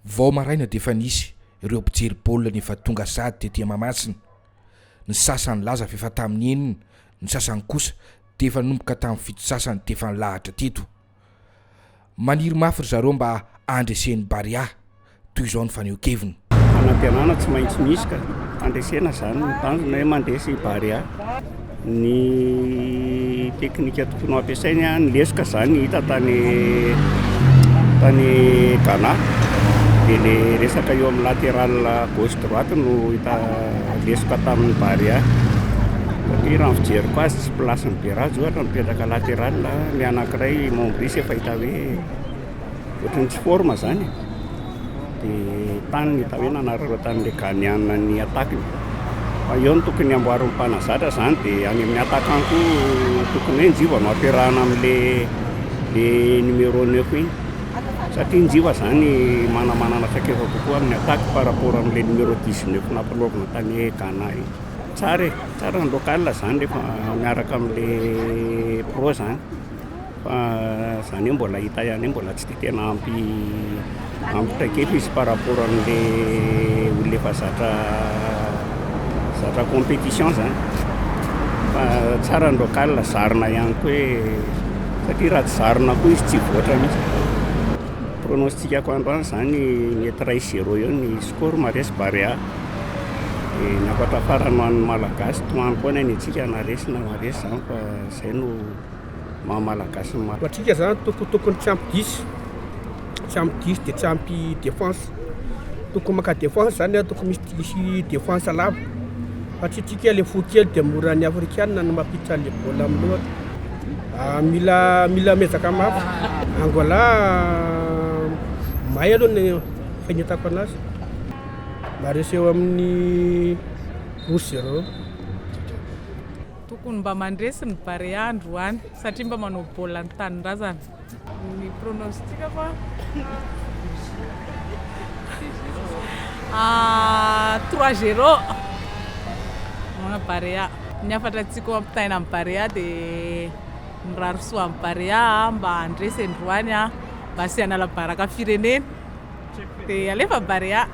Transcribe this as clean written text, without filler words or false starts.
Vao maraina dia efa nisy ireo mpijery baolina efa tonga sady tetỳ Mahamasina. Ny sasany laza fa efa tamin'ny enina, ny sasany kosa dia efa nomboka tamin'ny fito sasany dia efa nilahatra teto. Maniry mafy ry zareo mba andresen'ny Barea toy izao ny faneho-keviny. Anam-pianana tsy maintsy misy ka andresena zany ny tanjona hoe mandresy Barea. Ny teknika tokony ampiasainy ny lesoka zany hita tany Ghana. Dia le resaka eo amin'ny latéral gauche droite no hita lesoka tamin'ny Barea. Satria raha fijeriko azy tsy plasin'ny Berage ohatra mipetraka latéral, ny anankiray Mombris efa hita hoe ohatrany tsy forma zany. Dia tany hita hoe nanarareo tamin'ilay Ghaniana ny atakiny. Fa eo no tokony amboarin'ny mpanazatra zany, dia any amin'ny attaquant koa tokony hoe njiva no ampiarahana amin'le numéro 9 iny. Satria njiva zany manamanana sakeva kokoa amin'ny attaque par rapport amin'le numéro 19 nampilovina tany Ghana iny. Tsara ny local zany rehefa miaraka amin'le pro zany. Fa zany hoe mbola hita ihany, mbola tsy dia tena ampitakefa izy par rapport amin'le olona efa zatra compétition zany. Fa tsara ny local, zarina ihany koa hoe satria raha tsy zarina koa izy tsy voatra mihitsy. Pronostikako androany zany mety 0 eo ny score maresy Barea. Ny afatra farany ho an'ny Malagasy toany koa ny antsika naresy na maresy zany, fa izay no maha-malagasy ny maro. Atsika zany tokony tsy ampy 10 dia tsy ampy défense. Tokony maka défense zany, tokony misy défense lava. Fa tsy tsika le fo kely dia mora ny afrikana no mampitsa le bola amin'lohatra. Mila mezaka mafy. Angola may aloha ny fagnetako anazy. Maresy eo amin'ny 0-0. Tokony mba mandresy ny Barea androany satria mba manao baolina ny tanin-drazana. Ny pronostika fa 3-0 mana Barea. Ny afatra tsika ampitaina amin'ny Barea dia mirary soa amin'ny Barea mba andresy androany mba asiana la baraka firenena dia alefa Barea.